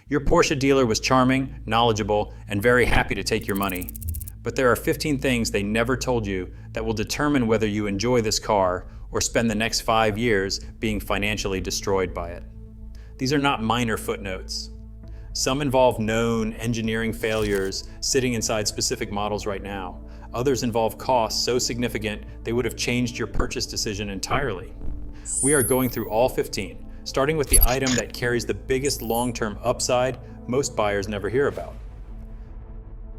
Your Porsche dealer was charming, knowledgeable, and very happy to take your money. But there are 15 things they never told you that will determine whether you enjoy this car or spend the next 5 years being financially destroyed by it. These are not minor footnotes. Some involve known engineering failures sitting inside specific models right now. Others involve costs so significant they would have changed your purchase decision entirely. We are going through all 15, starting with the item that carries the biggest long-term upside most buyers never hear about.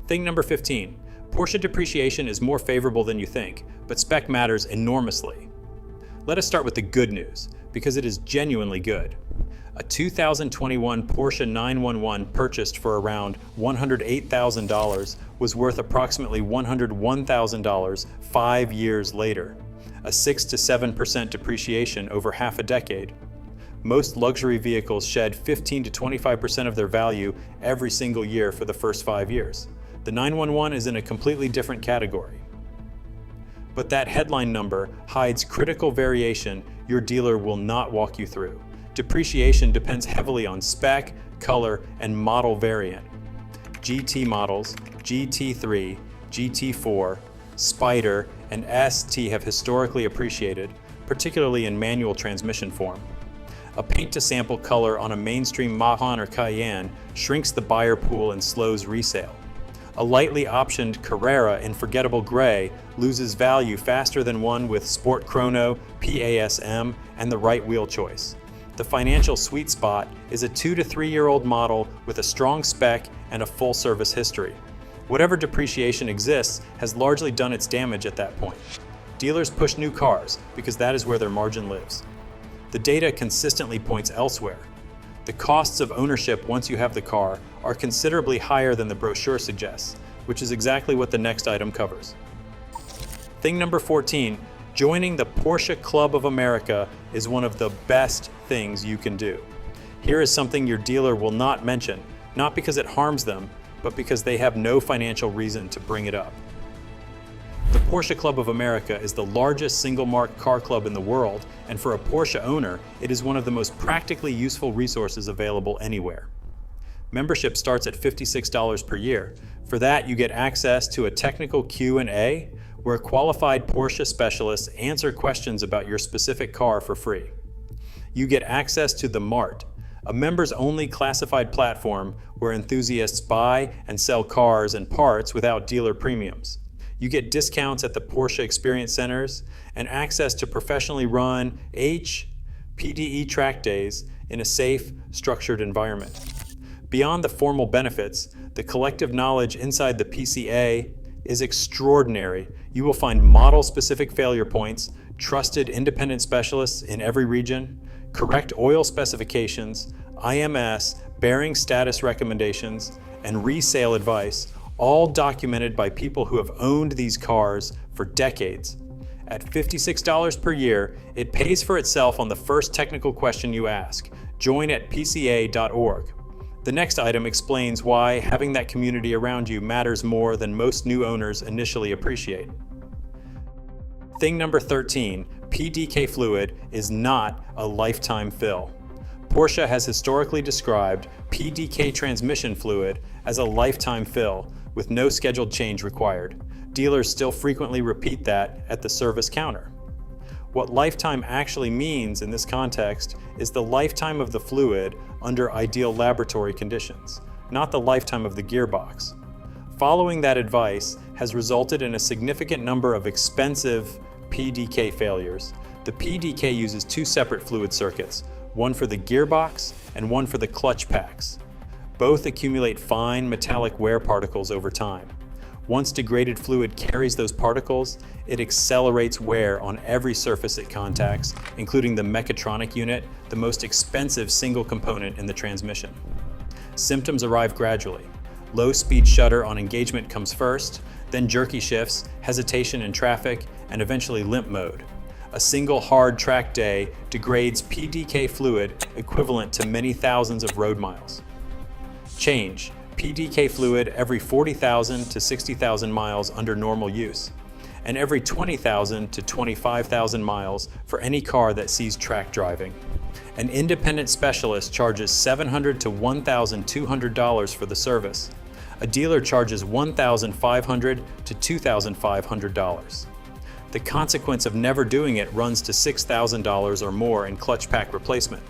Thing number 15. Porsche depreciation is more favorable than you think, but spec matters enormously. Let us start with the good news, because it is genuinely good. A 2021 Porsche 911 purchased for around $108,000 was worth approximately $101,000 5 years later, a 6 to 7% depreciation over half a decade. Most luxury vehicles shed 15 to 25% of their value every single year for the first 5 years. The 911 is in a completely different category. But that headline number hides critical variation your dealer will not walk you through. Depreciation depends heavily on spec, color, and model variant. GT models, GT3, GT4, Spider, and ST have historically appreciated, particularly in manual transmission form. A paint-to-sample color on a mainstream Macan or Cayenne shrinks the buyer pool and slows resale. A lightly optioned Carrera in forgettable gray loses value faster than one with Sport Chrono, PASM, and the right wheel choice. The financial sweet spot is a 2 to 3 year old model with a strong spec and a full service history. Whatever depreciation exists has largely done its damage at that point. Dealers push new cars because that is where their margin lives. The data consistently points elsewhere. The costs of ownership once you have the car are considerably higher than the brochure suggests, which is exactly what the next item covers. Thing number 14, joining the Porsche Club of America is one of the best things you can do. Here is something your dealer will not mention, not because it harms them, but because they have no financial reason to bring it up. The Porsche Club of America is the largest single-mark car club in the world, and for a Porsche owner, it is one of the most practically useful resources available anywhere. Membership starts at $56 per year. For that, you get access to a technical Q&A, where qualified Porsche specialists answer questions about your specific car for free. You get access to the Mart, a members-only classified platform where enthusiasts buy and sell cars and parts without dealer premiums. You get discounts at the Porsche Experience Centers and access to professionally run PDE track days in a safe, structured environment. Beyond the formal benefits, the collective knowledge inside the PCA is extraordinary. You will find model-specific failure points, trusted independent specialists in every region, correct oil specifications, IMS, bearing status recommendations, and resale advice, all documented by people who have owned these cars for decades. At $56 per year, it pays for itself on the first technical question you ask. Join at pca.org. The next item explains why having that community around you matters more than most new owners initially appreciate. Thing number 13, PDK fluid is not a lifetime fill. Porsche has historically described PDK transmission fluid as a lifetime fill with no scheduled change required. Dealers still frequently repeat that at the service counter. What lifetime actually means in this context is the lifetime of the fluid under ideal laboratory conditions, not the lifetime of the gearbox. Following that advice has resulted in a significant number of expensive PDK failures. The PDK uses two separate fluid circuits, one for the gearbox and one for the clutch packs. Both accumulate fine metallic wear particles over time. Once degraded fluid carries those particles, it accelerates wear on every surface it contacts, including the mechatronic unit, the most expensive single component in the transmission. Symptoms arrive gradually. Low-speed shutter on engagement comes first, then jerky shifts, hesitation in traffic, and eventually limp mode. A single hard track day degrades PDK fluid equivalent to many thousands of road miles. Change PDK fluid every 40,000 to 60,000 miles under normal use. and every 20,000 to 25,000 miles for any car that sees track driving. An independent specialist charges $700 to $1,200 for the service. A dealer charges $1,500 to $2,500. The consequence of never doing it runs to $6,000 or more in clutch pack replacement.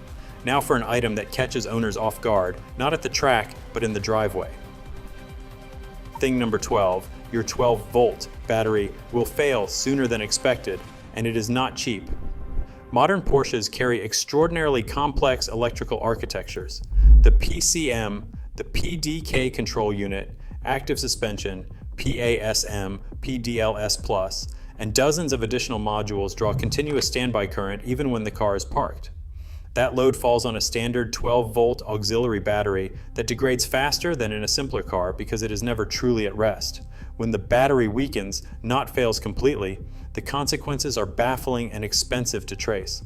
Now for an item that catches owners off guard, not at the track, but in the driveway. Thing number 12, your 12-volt battery will fail sooner than expected, and it is not cheap. Modern Porsches carry extraordinarily complex electrical architectures. The PCM, the PDK control unit, active suspension, PASM, PDLS+, and dozens of additional modules draw continuous standby current even when the car is parked. That load falls on a standard 12-volt auxiliary battery that degrades faster than in a simpler car because it is never truly at rest. When the battery weakens, not fails completely, the consequences are baffling and expensive to trace.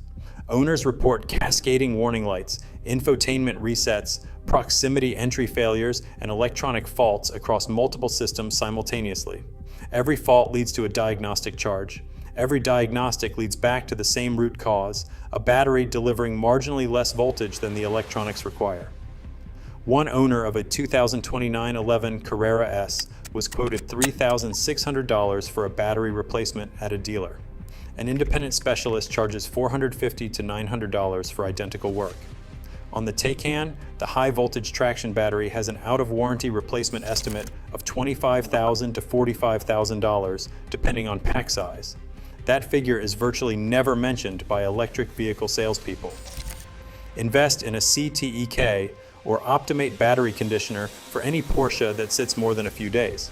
Owners report cascading warning lights, infotainment resets, proximity entry failures, and electronic faults across multiple systems simultaneously. Every fault leads to a diagnostic charge. Every diagnostic leads back to the same root cause, a battery delivering marginally less voltage than the electronics require. One owner of a 2029 11 Carrera S was quoted $3,600 for a battery replacement at a dealer. An independent specialist charges $450 to $900 for identical work. On the Taycan, the high-voltage traction battery has an out-of-warranty replacement estimate of $25,000 to $45,000, depending on pack size. That figure is virtually never mentioned by electric vehicle salespeople. Invest in a CTEK or Optimate battery conditioner for any Porsche that sits more than a few days.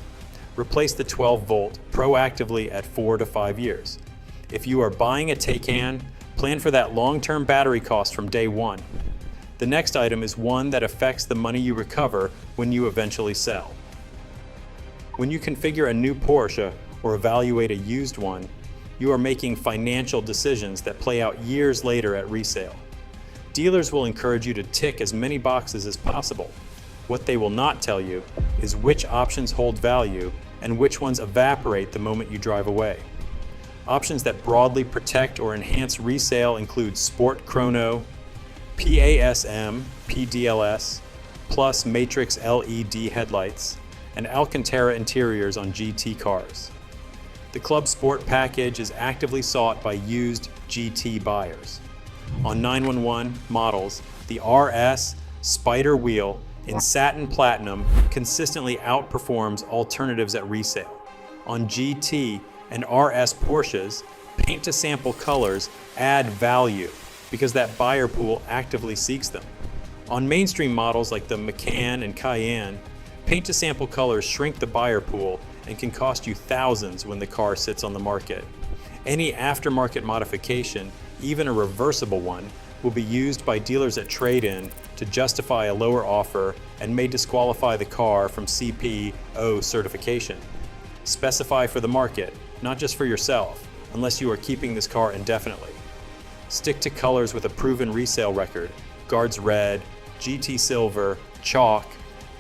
Replace the 12-volt proactively at 4 to 5 years. If you are buying a Taycan, plan for that long-term battery cost from day one. The next item is one that affects the money you recover when you eventually sell. When you configure a new Porsche or evaluate a used one, you are making financial decisions that play out years later at resale. Dealers will encourage you to tick as many boxes as possible. What they will not tell you is which options hold value and which ones evaporate the moment you drive away. Options that broadly protect or enhance resale include Sport Chrono, PASM, PDLS, plus Matrix LED headlights, and Alcantara interiors on GT cars. The Club Sport package is actively sought by used GT buyers. On 911 models, the RS Spider wheel in satin platinum consistently outperforms alternatives at resale. On GT and RS Porsches, paint-to-sample colors add value because that buyer pool actively seeks them. On mainstream models like the Macan and Cayenne, paint-to-sample colors shrink the buyer pool and can cost you thousands when the car sits on the market. Any aftermarket modification, even a reversible one, will be used by dealers at trade-in to justify a lower offer and may disqualify the car from CPO certification. Specify for the market, not just for yourself, unless you are keeping this car indefinitely. Stick to colors with a proven resale record: Guards Red, GT Silver, Chalk,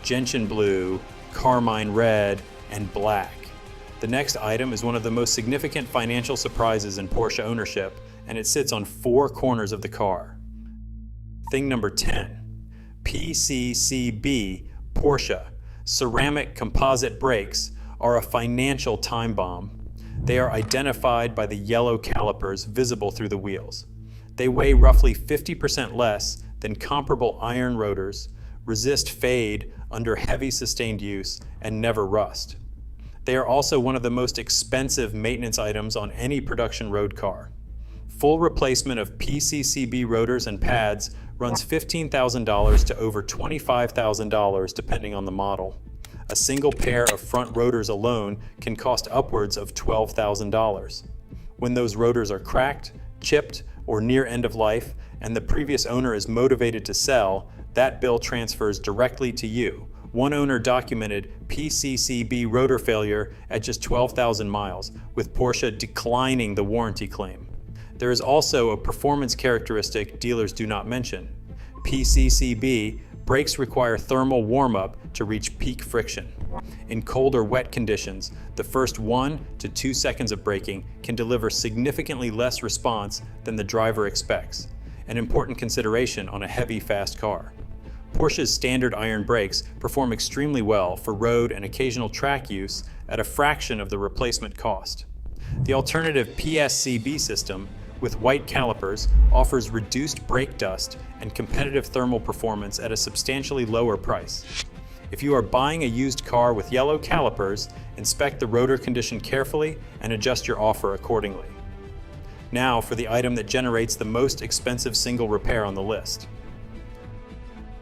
Gentian Blue, Carmine Red, and Black. The next item is one of the most significant financial surprises in Porsche ownership, and it sits on 4 corners of the car. Thing number 10, PCCB Porsche ceramic composite brakes are a financial time bomb. They are identified by the yellow calipers visible through the wheels. They weigh roughly 50% less than comparable iron rotors, resist fade under heavy sustained use, and never rust. They are also one of the most expensive maintenance items on any production road car. Full replacement of PCCB rotors and pads runs $15,000 to over $25,000 depending on the model. A single pair of front rotors alone can cost upwards of $12,000. When those rotors are cracked, chipped, or near end of life, and the previous owner is motivated to sell, that bill transfers directly to you. One owner documented PCCB rotor failure at just 12,000 miles, with Porsche declining the warranty claim. There is also a performance characteristic dealers do not mention. PCCB brakes require thermal warm-up to reach peak friction. In cold or wet conditions, the first 1 to 2 seconds of braking can deliver significantly less response than the driver expects, an important consideration on a heavy, fast car. Porsche's standard iron brakes perform extremely well for road and occasional track use at a fraction of the replacement cost. The alternative PSCB system, with white calipers, offers reduced brake dust and competitive thermal performance at a substantially lower price. If you are buying a used car with yellow calipers, inspect the rotor condition carefully and adjust your offer accordingly. Now for the item that generates the most expensive single repair on the list.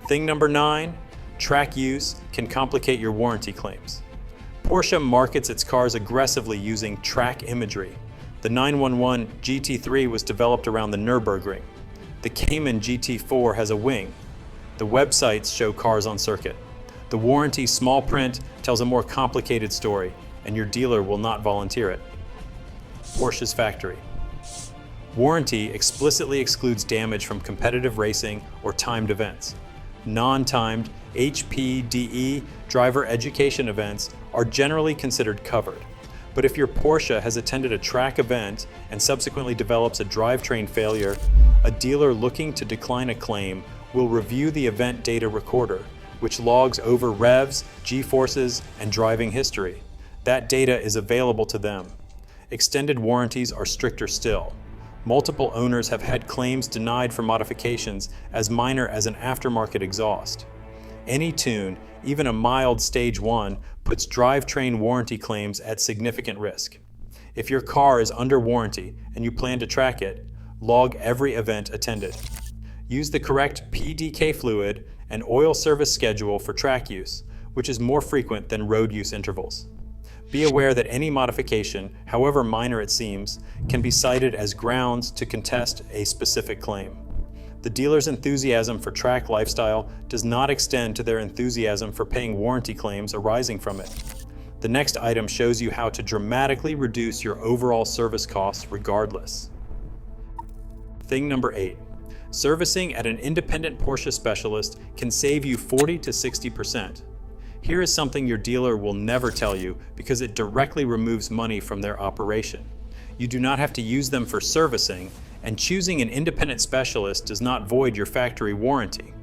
Thing number 9, track use can complicate your warranty claims. Porsche markets its cars aggressively using track imagery. The 911 GT3 was developed around the Nürburgring. The Cayman GT4 has a wing. The websites show cars on circuit. The warranty small print tells a more complicated story, and your dealer will not volunteer it. Porsche's factory. Warranty explicitly excludes damage from competitive racing or timed events. Non-timed HPDE driver education events are generally considered covered. But if your Porsche has attended a track event and subsequently develops a drivetrain failure, a dealer looking to decline a claim will review the event data recorder, which logs over revs, G-forces, and driving history. That data is available to them. Extended warranties are stricter still. Multiple owners have had claims denied for modifications as minor as an aftermarket exhaust. Any tune, even a mild Stage 1, puts drivetrain warranty claims at significant risk. If your car is under warranty and you plan to track it, log every event attended. Use the correct PDK fluid and oil service schedule for track use, which is more frequent than road use intervals. Be aware that any modification, however minor it seems, can be cited as grounds to contest a specific claim. The dealer's enthusiasm for track lifestyle does not extend to their enthusiasm for paying warranty claims arising from it. The next item shows you how to dramatically reduce your overall service costs regardless. Thing number 8. Servicing at an independent Porsche specialist can save you 40 to 60%. Here is something your dealer will never tell you because it directly removes money from their operation. You do not have to use them for servicing, and choosing an independent specialist does not void your factory warranty.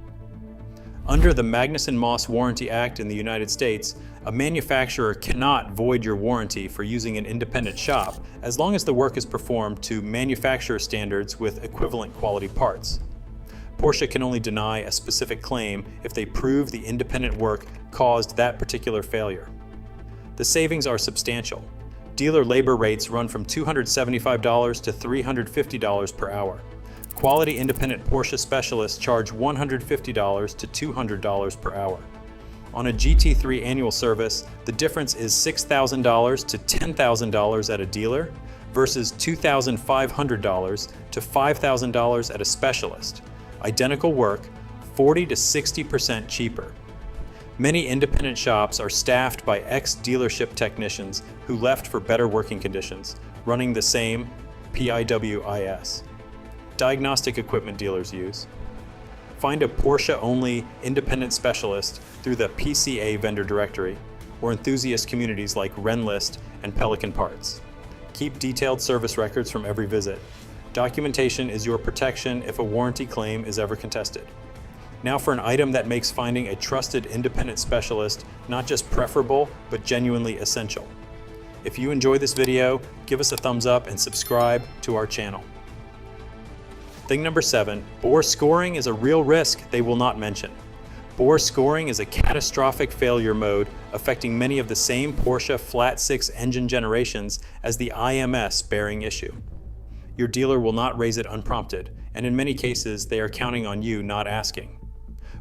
Under the Magnuson-Moss Warranty Act in the United States, a manufacturer cannot void your warranty for using an independent shop as long as the work is performed to manufacturer standards with equivalent quality parts. Porsche can only deny a specific claim if they prove the independent work caused that particular failure. The savings are substantial. Dealer labor rates run from $275 to $350 per hour. Quality independent Porsche specialists charge $150 to $200 per hour. On a GT3 annual service, the difference is $6,000 to $10,000 at a dealer versus $2,500 to $5,000 at a specialist. Identical work, 40 to 60% cheaper. Many independent shops are staffed by ex-dealership technicians who left for better working conditions, running the same PIWIS. Diagnostic equipment dealers use. Find a Porsche-only independent specialist through the PCA vendor directory or enthusiast communities like Renlist and Pelican Parts. Keep detailed service records from every visit. Documentation is your protection if a warranty claim is ever contested. Now for an item that makes finding a trusted independent specialist not just preferable, but genuinely essential. If you enjoy this video, give us a thumbs up and subscribe to our channel. Thing number 7, bore scoring is a real risk they will not mention. Bore scoring is a catastrophic failure mode affecting many of the same Porsche flat 6 engine generations as the IMS bearing issue. Your dealer will not raise it unprompted, and in many cases they are counting on you not asking.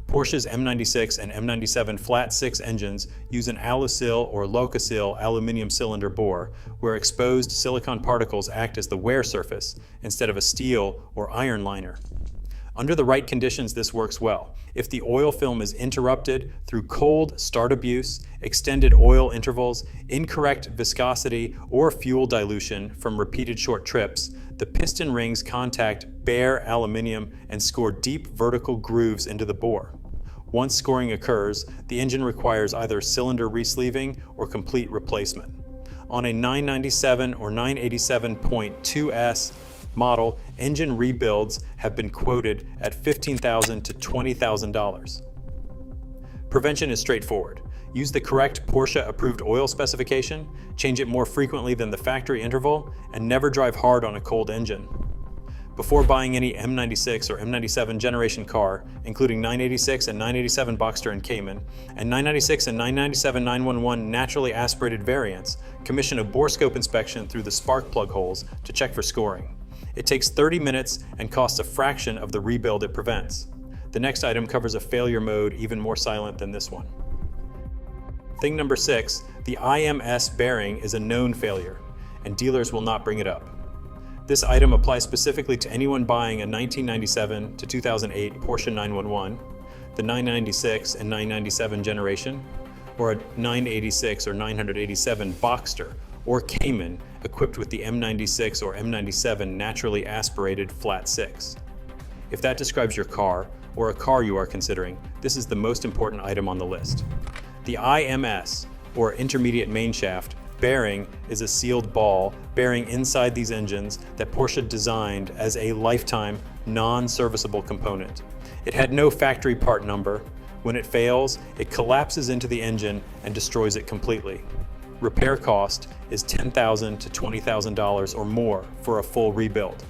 Porsche's M96 and M97 flat 6 engines use an alusil or locasil aluminum cylinder bore, where exposed silicon particles act as the wear surface instead of a steel or iron liner. Under the right conditions, this works well. If the oil film is interrupted through cold start abuse, extended oil intervals, incorrect viscosity, or fuel dilution from repeated short trips, the piston rings contact bare aluminum and score deep vertical grooves into the bore. Once scoring occurs, the engine requires either cylinder resleeving or complete replacement. On a 997 or 987.2S model, engine rebuilds have been quoted at $15,000 to $20,000. Prevention is straightforward. Use the correct Porsche-approved oil specification, change it more frequently than the factory interval, and never drive hard on a cold engine. Before buying any M96 or M97 generation car, including 986 and 987 Boxster and Cayman, and 996 and 997 911 naturally aspirated variants, commission a bore scope inspection through the spark plug holes to check for scoring. It takes 30 minutes and costs a fraction of the rebuild it prevents. The next item covers a failure mode even more silent than this one. Thing number 6, the IMS bearing is a known failure, and dealers will not bring it up. This item applies specifically to anyone buying a 1997 to 2008 Porsche 911, the 996 and 997 generation, or a 986 or 987 Boxster or Cayman equipped with the M96 or M97 naturally aspirated flat 6. If that describes your car, or a car you are considering, this is the most important item on the list. The IMS, or intermediate main shaft, bearing is a sealed ball bearing inside these engines that Porsche designed as a lifetime, non-serviceable component. It had no factory part number. When it fails, it collapses into the engine and destroys it completely. Repair cost is $10,000 to $20,000 or more for a full rebuild.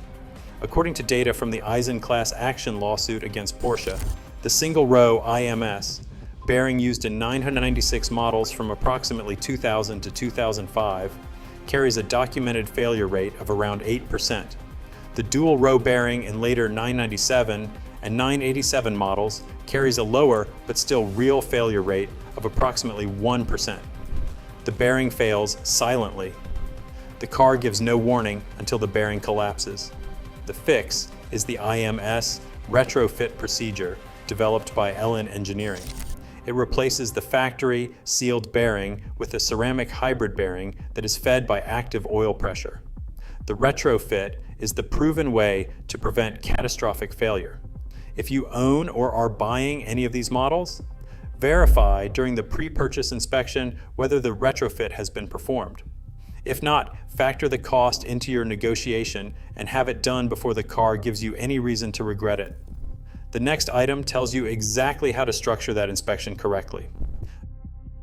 According to data from the Eisen class action lawsuit against Porsche, the single-row IMS bearing used in 996 models from approximately 2000 to 2005 carries a documented failure rate of around 8%. The dual row bearing in later 997 and 987 models carries a lower but still real failure rate of approximately 1%. The bearing fails silently. The car gives no warning until the bearing collapses. The fix is the IMS retrofit procedure developed by Ellen Engineering. It replaces the factory sealed bearing with a ceramic hybrid bearing that is fed by active oil pressure. The retrofit is the proven way to prevent catastrophic failure. If you own or are buying any of these models, verify during the pre-purchase inspection whether the retrofit has been performed. If not, factor the cost into your negotiation and have it done before the car gives you any reason to regret it. The next item tells you exactly how to structure that inspection correctly.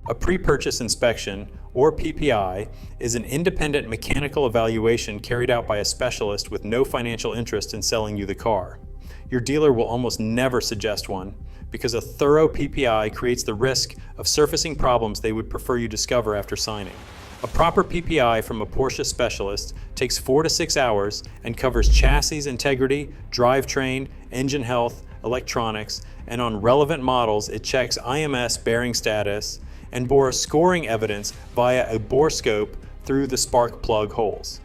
A pre-purchase inspection, or PPI, is an independent mechanical evaluation carried out by a specialist with no financial interest in selling you the car. Your dealer will almost never suggest one, because a thorough PPI creates the risk of surfacing problems they would prefer you discover after signing. A proper PPI from a Porsche specialist takes 4 to 6 hours and covers chassis integrity, drivetrain, engine health, electronics, and on relevant models it checks IMS bearing status and bore scoring evidence via a bore scope through the spark plug holes.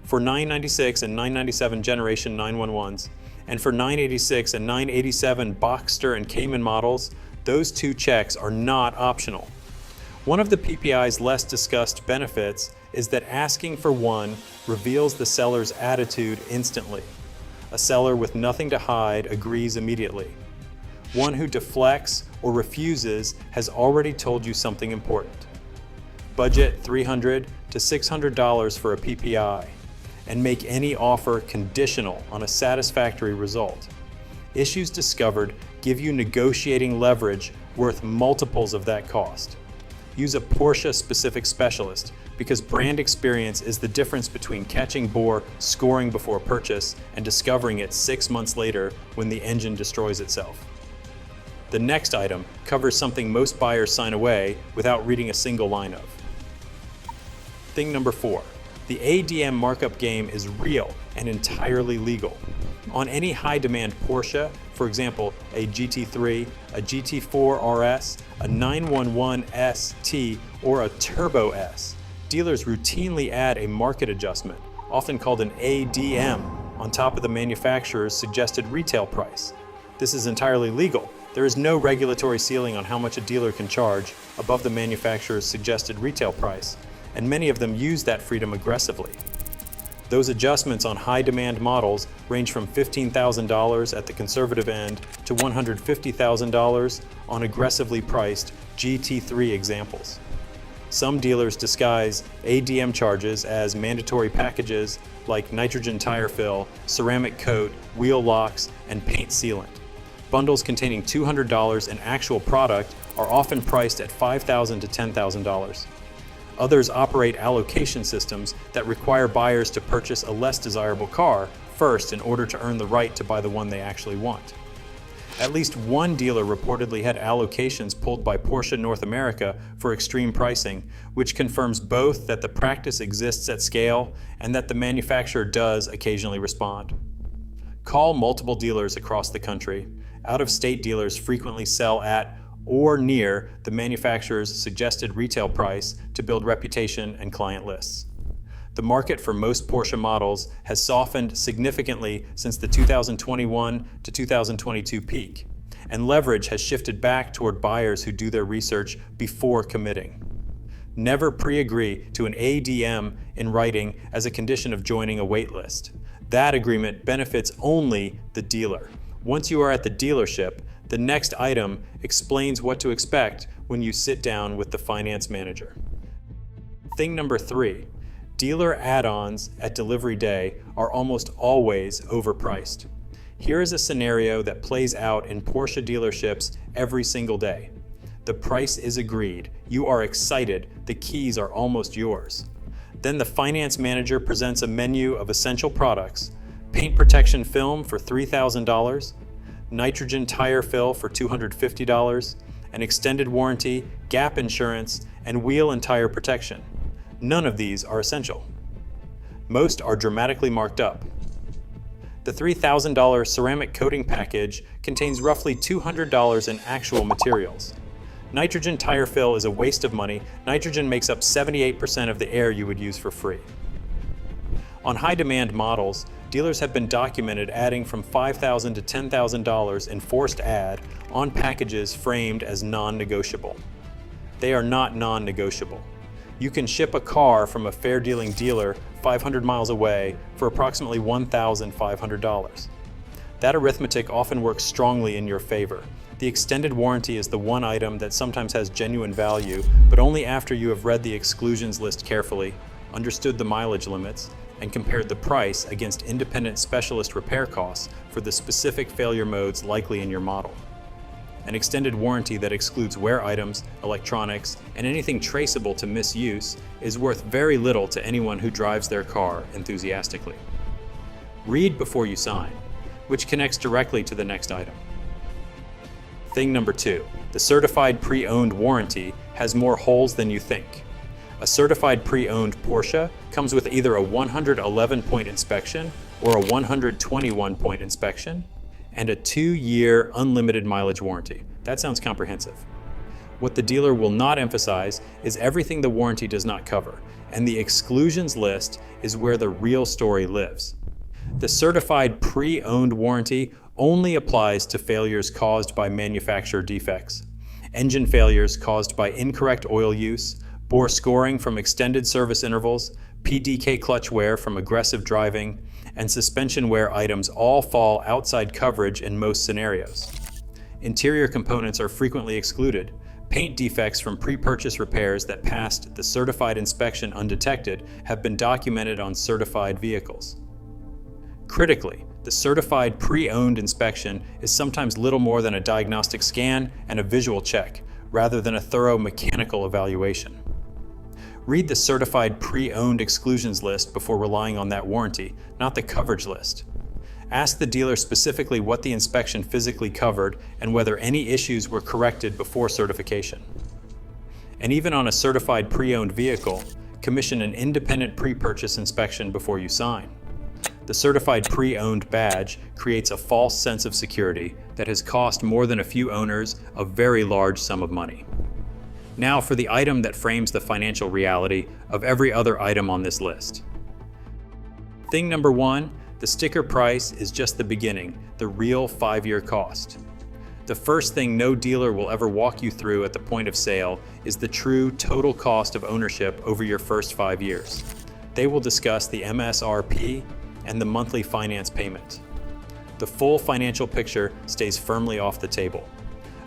For 996 and 997 generation 911s, and for 986 and 987 Boxster and Cayman models, those two checks are not optional. One of the PPI's less discussed benefits is that asking for one reveals the seller's attitude instantly. A seller with nothing to hide agrees immediately. One who deflects or refuses has already told you something important. Budget $300 to $600 for a PPI and make any offer conditional on a satisfactory result. Issues discovered give you negotiating leverage worth multiples of that cost. Use a Porsche-specific specialist because brand experience is the difference between catching bore scoring before purchase and discovering it 6 months later when the engine destroys itself. The next item covers something most buyers sign away without reading a single line of. Thing number 4. The ADM markup game is real and entirely legal. On any high-demand Porsche, for example, a GT3, a GT4 RS, a 911 ST, or a Turbo S, dealers routinely add a market adjustment, often called an ADM, on top of the manufacturer's suggested retail price. This is entirely legal. There is no regulatory ceiling on how much a dealer can charge above the manufacturer's suggested retail price, and many of them use that freedom aggressively. Those adjustments on high-demand models range from $15,000 at the conservative end to $150,000 on aggressively priced GT3 examples. Some dealers disguise ADM charges as mandatory packages like nitrogen tire fill, ceramic coat, wheel locks, and paint sealant. Bundles containing $200 in actual product are often priced at $5,000 to $10,000. Others operate allocation systems that require buyers to purchase a less desirable car first in order to earn the right to buy the one they actually want. At least one dealer reportedly had allocations pulled by Porsche North America for extreme pricing, which confirms both that the practice exists at scale and that the manufacturer does occasionally respond. Call multiple dealers across the country. Out-of-state dealers frequently sell at or near the manufacturer's suggested retail price to build reputation and client lists. The market for most Porsche models has softened significantly since the 2021 to 2022 peak, and leverage has shifted back toward buyers who do their research before committing. Never pre-agree to an ADM in writing as a condition of joining a wait list. That agreement benefits only the dealer. Once you are at the dealership, the next item explains what to expect when you sit down with the finance manager. Thing number 3, dealer add-ons at delivery day are almost always overpriced. Here is a scenario that plays out in Porsche dealerships every single day. The price is agreed, you are excited, the keys are almost yours. Then the finance manager presents a menu of essential products: paint protection film for $3,000, nitrogen tire fill for $250, an extended warranty, gap insurance, and wheel and tire protection. None of these are essential. Most are dramatically marked up. The $3,000 ceramic coating package contains roughly $200 in actual materials. Nitrogen tire fill is a waste of money. Nitrogen makes up 78% of the air you would use for free. On high-demand models, dealers have been documented adding from $5,000 to $10,000 in forced add on packages framed as non-negotiable. They are not non-negotiable. You can ship a car from a fair-dealing dealer 500 miles away for approximately $1,500. That arithmetic often works strongly in your favor. The extended warranty is the one item that sometimes has genuine value, but only after you have read the exclusions list carefully, understood the mileage limits, and compared the price against independent specialist repair costs for the specific failure modes likely in your model. An extended warranty that excludes wear items, electronics, and anything traceable to misuse is worth very little to anyone who drives their car enthusiastically. Read before you sign, which connects directly to the next item. Thing number 2, the certified pre-owned warranty has more holes than you think. A certified pre-owned Porsche comes with either a 111-point inspection or a 121-point inspection and a 2-year unlimited mileage warranty. That sounds comprehensive. What the dealer will not emphasize is everything the warranty does not cover, and the exclusions list is where the real story lives. The certified pre-owned warranty only applies to failures caused by manufacturer defects, engine failures caused by incorrect oil use, bore scoring from extended service intervals, PDK clutch wear from aggressive driving, and suspension wear items all fall outside coverage in most scenarios. Interior components are frequently excluded. Paint defects from pre-purchase repairs that passed the certified inspection undetected have been documented on certified vehicles. Critically, the certified pre-owned inspection is sometimes little more than a diagnostic scan and a visual check, rather than a thorough mechanical evaluation. Read the certified pre-owned exclusions list before relying on that warranty, not the coverage list. Ask the dealer specifically what the inspection physically covered and whether any issues were corrected before certification. And even on a certified pre-owned vehicle, commission an independent pre-purchase inspection before you sign. The certified pre-owned badge creates a false sense of security that has cost more than a few owners a very large sum of money. Now for the item that frames the financial reality of every other item on this list. Thing number 1, the sticker price is just the beginning, the real 5-year cost. The first thing no dealer will ever walk you through at the point of sale is the true total cost of ownership over your first 5 years. They will discuss the MSRP and the monthly finance payment. The full financial picture stays firmly off the table.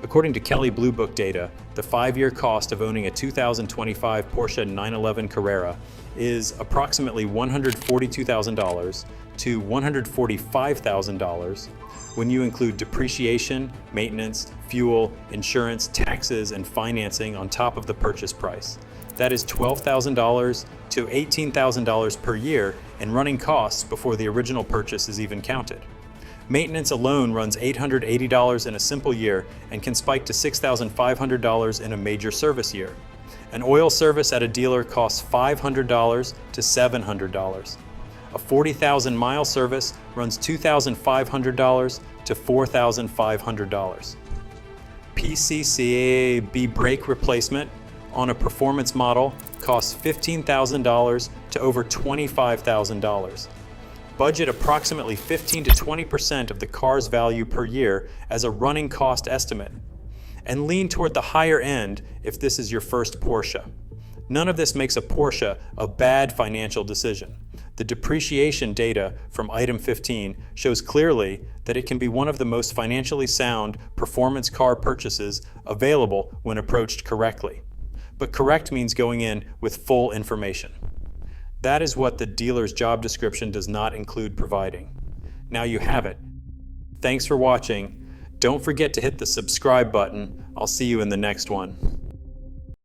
According to Kelley Blue Book data, the 5-year cost of owning a 2025 Porsche 911 Carrera is approximately $142,000 to $145,000 when you include depreciation, maintenance, fuel, insurance, taxes, and financing on top of the purchase price. That is $12,000 to $18,000 per year in running costs before the original purchase is even counted. Maintenance alone runs $880 in a simple year and can spike to $6,500 in a major service year. An oil service at a dealer costs $500 to $700. A 40,000-mile service runs $2,500 to $4,500. PCCAB brake replacement on a performance model costs $15,000 to over $25,000. Budget approximately 15 to 20% of the car's value per year as a running cost estimate, and lean toward the higher end if this is your first Porsche. None of this makes a Porsche a bad financial decision. The depreciation data from item 15 shows clearly that it can be one of the most financially sound performance car purchases available when approached correctly. But correct means going in with full information. That is what the dealer's job description does not include providing. Now you have it. Thanks for watching. Don't forget to hit the subscribe button. I'll see you in the next one.